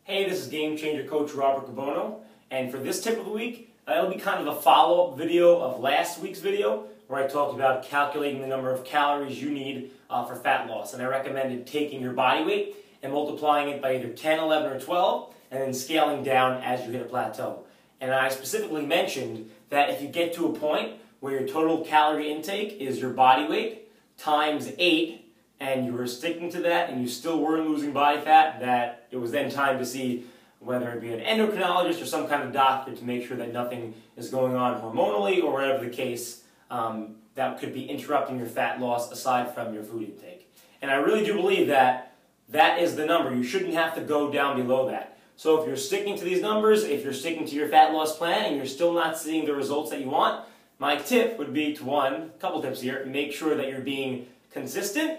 Hey, this is Game Changer Coach Rob Riccobono, and for this tip of the week, it'll be kind of a follow-up video of last week's video where I talked about calculating the number of calories you need for fat loss. And I recommended taking your body weight and multiplying it by either 10, 11, or 12, and then scaling down as you hit a plateau. And I specifically mentioned that if you get to a point where your total calorie intake is your body weight times 8, and you were sticking to that and you still weren't losing body fat, that it was then time to see whether it be an endocrinologist or some kind of doctor to make sure that nothing is going on hormonally or whatever the case that could be interrupting your fat loss aside from your food intake. And I really do believe that that is the number. You shouldn't have to go down below that. So if you're sticking to these numbers, if you're sticking to your fat loss plan and you're still not seeing the results that you want, my tip would be to, one, a couple tips here, make sure that you're being consistent.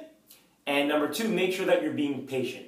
And number 2, make sure that you're being patient.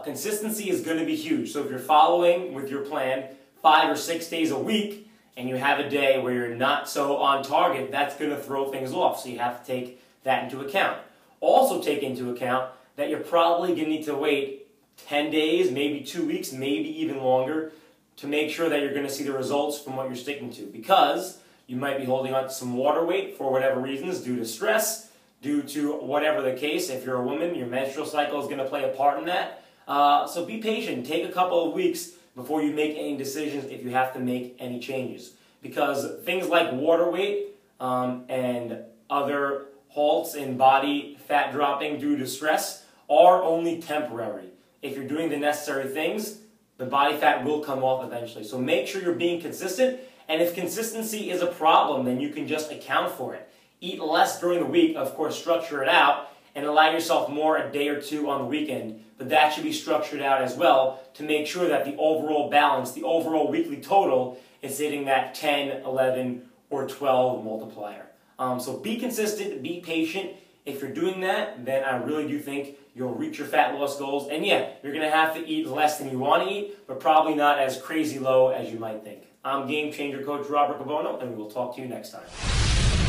Consistency is going to be huge. So if you're following with your plan 5 or 6 days a week and you have a day where you're not so on target, that's going to throw things off. So you have to take that into account. Also take into account that you're probably going to need to wait 10 days, maybe 2 weeks, maybe even longer to make sure that you're going to see the results from what you're sticking to. Because you might be holding on to some water weight for whatever reasons, due to stress, due to whatever the case. If you're a woman, your menstrual cycle is going to play a part in that. So be patient. Take a couple of weeks before you make any decisions if you have to make any changes. Because things like water weight and other halts in body fat dropping due to stress are only temporary. If you're doing the necessary things, the body fat will come off eventually. So make sure you're being consistent. And if consistency is a problem, then you can just account for it. Eat less during the week, of course, structure it out, and allow yourself more a day or two on the weekend. But that should be structured out as well to make sure that the overall balance, the overall weekly total, is hitting that 10, 11, or 12 multiplier. So be consistent, be patient. If you're doing that, then I really do think you'll reach your fat loss goals. And yeah, you're going to have to eat less than you want to eat, but probably not as crazy low as you might think. I'm Game Changer Coach Rob Riccobono, and we will talk to you next time.